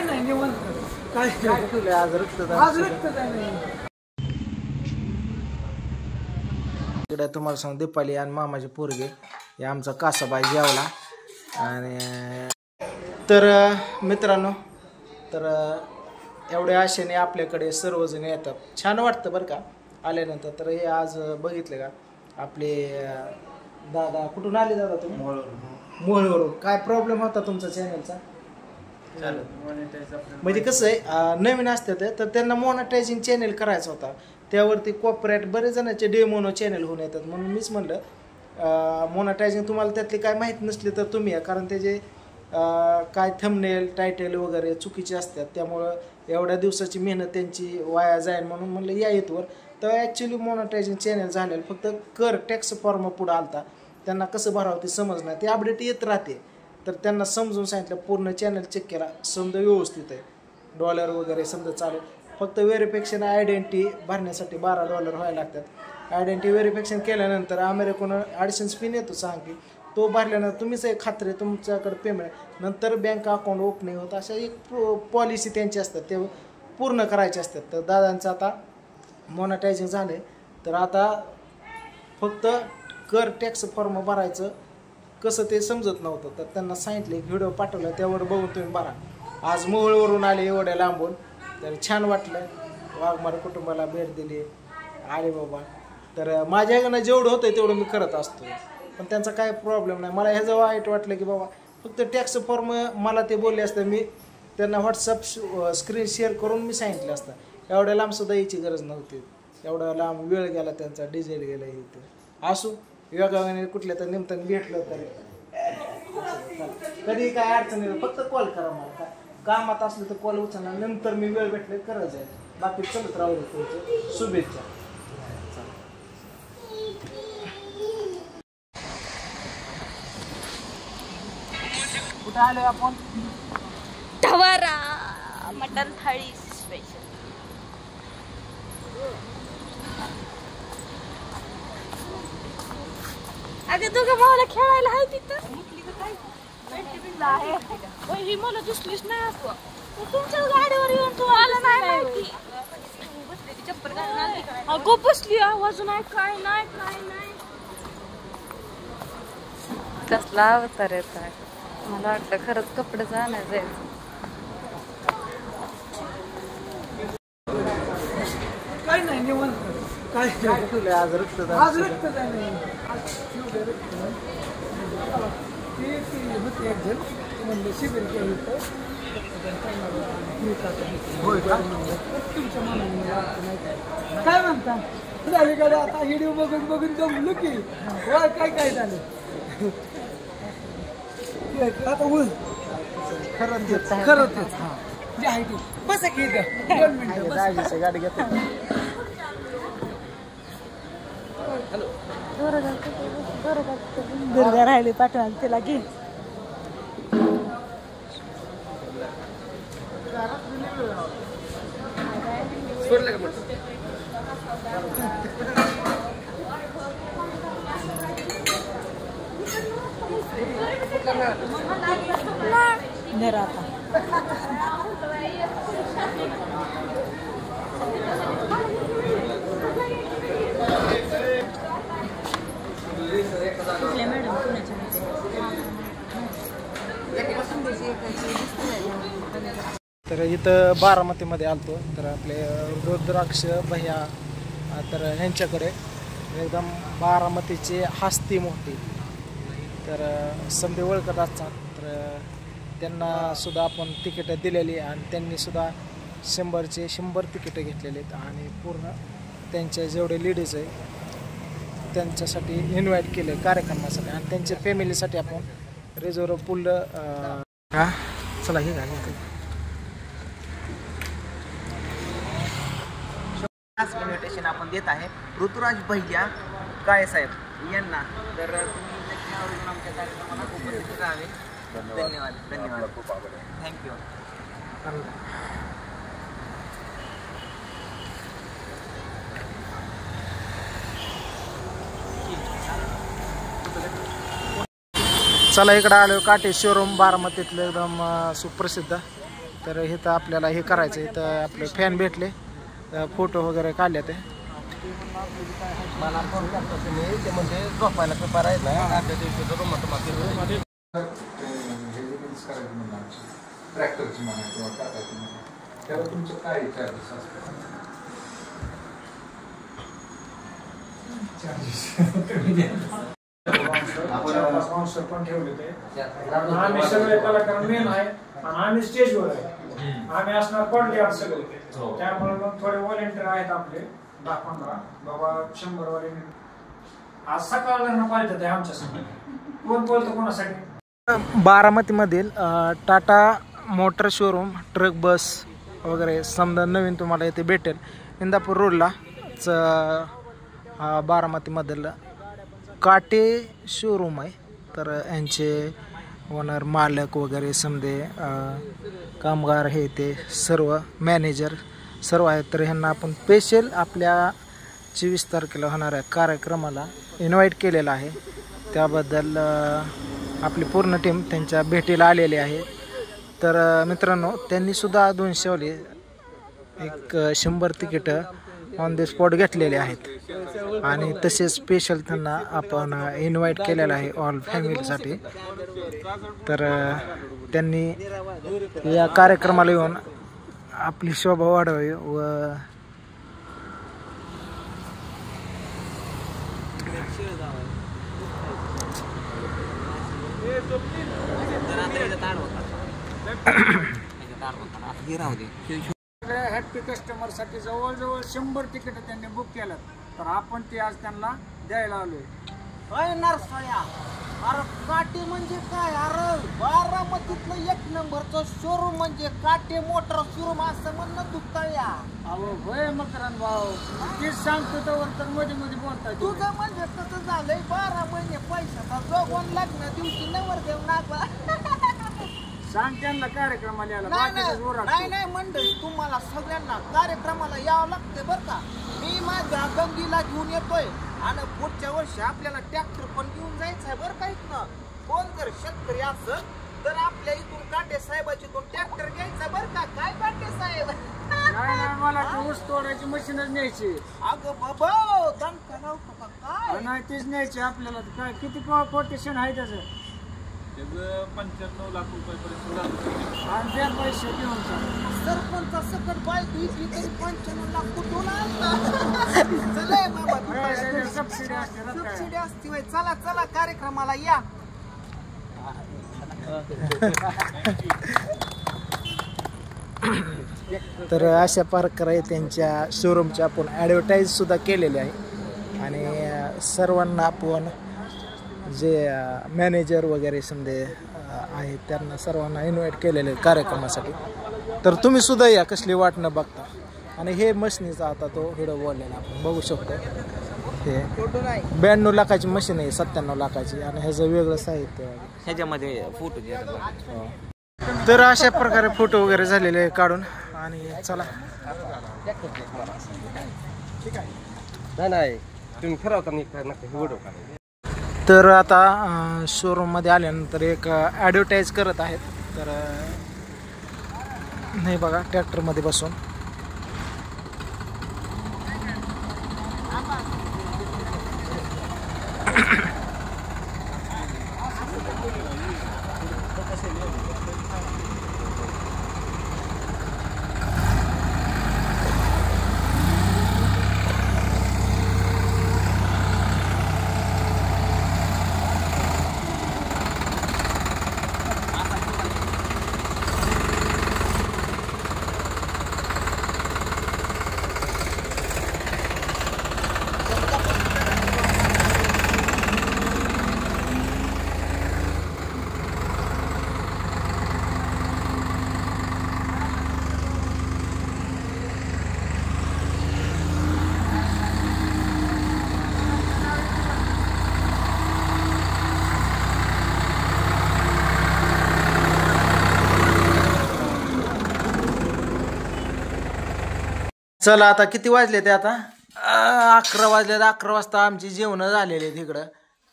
नाही निवांत. काय ठेवलंय आज रक्तदान? इकडे तुम्हाला सांग दीपाली आणि मामाचे पोरगे हे आमचा कासाबाई जेवला. आणि तर मित्रांनो, तर एवढ्या आशेने आपल्याकडे सर्वजण येतात, छान वाटतं बरं का आल्यानंतर. तर हे आज बघितले का आपले दादा, कुठून आले दादा तुम्ही? मोहोळवरून. काय प्रॉब्लेम होता तुमचा चॅनलचा? म्हणजे कसं आहे, नवीन असतात तर त्यांना मॉनिटायझिंग चॅनल करायचा होता, त्यावरती कॉपीराइट बरेच जणांचे डेमोनो चॅनल होऊन येतात. म्हणून मीच म्हणलं मॉनिटायझिंग तुम्हाला त्यातली काय माहीत नसली तर तुम्ही या, कारण त्याचे काय थंबनेल टायटल वगैरे चुकीचे असतात, त्यामुळं एवढ्या दिवसाची मेहनत त्यांची वाया जाईल. म्हणून म्हणलं या येतवर. तर ॲक्च्युली मॉनिटायझिंग चॅनल झालेलं फक्त कर टॅक्स फॉर्म पुढं आलता, त्यांना कसं भरावं ते समजणार, ते अपडेट येत राहते. तर त्यांना समजून सांगितलं, पूर्ण चॅनल चेक केला, समजा व्यवस्थित आहे, डॉलर वगैरे समजा चालू. फक्त व्हेरिफिकेशन आयडेंटिटी भरण्यासाठी $12 व्हायला लागतात. आयडेंटिटी व्हेरिफिकेशन केल्यानंतर अमेरिकन ॲडिशन्स पिन येतो सांग की तो भरल्यानंतर तुम्हीच एक खात्री तुमच्याकडे पेमेंट, नंतर बँक अकाउंट ओपनिंग होतं. अशा एक पॉलिसी त्यांची असतात, ते पूर्ण करायचे असतात. तर दादांचं आता मॉनिटायझिंग झालं आहे, तर आता फक्त कर टॅक्स फॉर्म भरायचं कसं ते समजत नव्हतं. तर त्यांना सांगितलं, एक व्हिडिओ पाठवला, त्यावर बघून तुम्ही भरा. आज मोहोळवरून आले एवढ्या लांबून, तर छान वाटलं. वाघमारे कुटुंबाला भेट दिली, आले बाबा. तर माझ्याकडनं जेवढं होतं तेवढं मी करत असतो, पण त्यांचा काय प्रॉब्लेम नाही. मला ह्याचं वाईट वाटलं की बाबा फक्त टॅक्स फॉर्म मला ते बोलले असतं, मी त्यांना व्हॉट्सअप स्क्रीन शेअर करून मी सांगितलं असतं. एवढ्या लांबसुद्धा यायची गरज नव्हती, एवढा लांब वेळ गेला त्यांचा, डिझेल गेला इथं. असू योगाने कुठल्या तर निमित्ताने भेटलं तरी कधी काय अडचण नाही, फक्त कॉल करा मला. काय कामात असलं तर कॉल उचलणार, नंतर मी वेळ भेटले करत जाईल. बाकी चलत राहू दे. तुमचं शुभेच्छा. कुठं आलोय आपण? ठवारा मटन थाळी स्पेशल. अगं तुझ्या भावाला खेळायला आहे तिथं. ही मला दिसलीच नाही असं. तुमच्या गाडीवर येऊन तू आला नाही माहिती. अगो बसली, आवाज नाही, काय नाही काय नाही. कसला अवतार येत आहे. मला वाटलं खरंच कपडे जाणार जायचं. काय नाही निवांत. काय ठेवलंय आज रक्तदान? आज रक्तदान आहे. होते एक जण म्हणलं शिबिर केलं होतं, तुमच्या मनाने काय म्हणता झालीकडे. आता व्हिडिओ बघून बघून जमलो की काय काय झालं आता खरंच खरंच जे आहे ते बस की 2 मिनिटं गाडी घेतो. दुर्गा राहिली पाठवा तिला घे. धरा आता. तर इथं बारामतीमध्ये आलतो, तर आपले रुद्राक्ष भैया, तर ह्यांच्याकडे एकदम बारामतीची हस्ती मोठी, तर समधी ओळखत असतात. तर त्यांना सुद्धा आपण तिकीटं दिलेली आणि त्यांनी सुद्धा 100 तिकीटं घेतलेली आहेत आणि पूर्ण त्यांचे जेवढे लेडीज आहे त्यांच्यासाठी इन्व्हाइट केले कार्यक्रमासाठी आणि त्यांच्या फॅमिलीसाठी आपण रिझर्व पूल चला हे घालून इन्व्हिटेशन आपण देत आहे ऋतुराज भैया काळेसाहेब यांना. तर तुम्ही नक्की आवर्जून आमच्या कार्यक्रमाला उपस्थित राहावे. धन्यवाद धन्यवाद, थँक्यू. चला इकडं आलो, काटे शोरूम बारामतीतलं एकदम सुप्रसिद्ध. तर हे तर आपल्याला हे करायचं आहे. तर आपले फॅन भेटले, फोटो वगैरे काढले ते. मला फोन करतो तुम्ही ते म्हणजे झोपायला पेपर आहे ना आदल्या दिवशी रूम ट्रॅक्टरची म्हणा किंवा टाटाची म्हणा, त्यावर तुमचं काय चार्जेस असतात? स्पॉन्सर पण ठेवले ते. आम्ही सगळे कलाकार मेन आहे आणि आम्ही स्टेजवर आहे. आम्ही असणार कॉन्टॅक्ट सगळे, त्यामुळे मग थोडे व्हॉलेंटियर आहेत आपले 10-15 बाबा 100 वाले. आज सकाळ पाहिजे आमच्या समोर कोण बोलतो कोणासाठी. बारामतीमधील Tata motor showroom truck bus वगैरे समजा नवीन तुम्हाला इथे भेटेल. इंदापूर रोडलाच बारामतीमधील काटे शोरूम आहे. तर यांचे ओनर मालक वगैरे समजे कामगार हे ते सर्व मॅनेजर सर्व आहेत. तर ह्यांना आपण स्पेशल आपल्या 24 तारखेला होणाऱ्या कार्यक्रमाला इन्व्हाइट केलेलं आहे. त्याबद्दल आपली पूर्ण टीम त्यांच्या भेटीला आलेली आहे. तर मित्रांनो त्यांनीसुद्धा 200 वाली एक 100 तिकीटं ऑन द स्पॉट घेतलेले आहेत आणि तसेच स्पेशल त्यांना आपण इन्व्हाइट केलेलं आहे ऑल फॅमिलीसाठी. तर त्यांनी या कार्यक्रमाला येऊन आपली शोभा वाढवावी व हॅपी कस्टमर साठी जवळजवळ 100 तिकीट त्यांनी बुक केलं. तर आपण ते आज त्यांना द्यायला आलोय. नरसाळ्या अरे काटे म्हणजे काय? अरे बारामतीतलं 1 नंबरचं शोरूम म्हणजे काटे मोटर शोरूम असं म्हणणं दुखतळ्या. अहो होय मकरन भाऊ, तेच सांगतो तर मध्ये मध्ये बोलताय. तुझं म्हणजे कसं झालंय 12 महिने पैशाचा जोगवण लग्न दिवशी नवर देऊ नागवा. सांग त्यांना कार्यक्रमाला यायला. नाही मंडळी, तुम्हाला सगळ्यांना कार्यक्रमाला यावं लागते बरं का. मी माझ्या गंगीला घेऊन येतोय आणि पुढच्या वर्षी आपल्याला ट्रॅक्टर पण घेऊन जायचं आहे बरं का. इथनं कोण जर शेतकरी असेल तर आपल्या इथून काटे साहेबाची ट्रॅक्टर घ्यायचा बरं का. काय काटे साहेब? नाही मला ऊस तोडायची मशीनच न्यायची. अगं बाबा दणका लावतो का काय? नाही तेच न्यायची आपल्याला. काय किती कोटेशन आहे त्याचं? 95 लाख रुपयापर्यंत आणि त्या पैसे घेऊन सरपंचा सकट बायको इथली तरी 95 लाख कुठून आणता? चला बाबा सबसिडी असते. सबसिडी असते होय. चला चला कार्यक्रमाला या. तर अशा प्रकारे त्यांच्या शोरूमची आपण ॲडव्हर्टाईज सुद्धा केलेली आहे आणि सर्वांना आपण जे मॅनेजर वगैरे समजे आहेत त्यांना सर्वांना इन्व्हाइट केलेले कार्यक्रमासाठी. तर तुम्ही सुद्धा या, कसली वाट न बघता. आणि हे मशीनीचा आता तो व्हिडिओ बोललेला आपण बघू शकतो. हे 92 लाखाची मशीन आहे, 97 लाखाची आणि ह्याचं वेगळं साहित्य ह्याच्यामध्ये फोटो. तर अशा प्रकारे फोटो वगैरे झालेले काढून आणि चला. नाही तुम्ही फिरवता व्हिडिओ काढा. तर आता शोरूममध्ये आल्यानंतर एक ॲडव्हर्टाईज करत आहेत. तर नाही बघा ट्रॅक्टरमध्ये बसून चला. आता किती वाजले ते? आता 11 वाजले. 11 वाजता आमची जेवणं झालेली आहेत. इकडं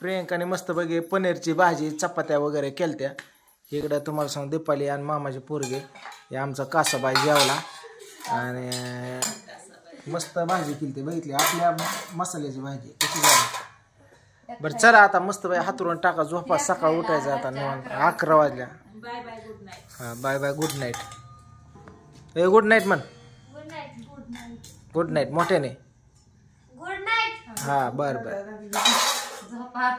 प्रियंकाने मस्त बघे पनीरची भाजी चपात्या वगैरे केलत्या. इकडं तुम्हाला सांगू दीपाली आणि मामाचे पोरगे हे आमचा कासाबाई जेवला आणि मस्त भाजी केली. ते बघितली आपल्या मसाल्याची भाजी कशी झाली. बरं चला आता मस्त बाई हातरून टाका झोपा. सकाळ उठायचं आता निवांत. 11 वाजल्या. Bye bye good night. हां बाय बाय गुड नाईट. ए गुड नाईट म्हण. Good night. Good night. Good night मोठ्याने. Good night. हां बरं बरं. झोपा.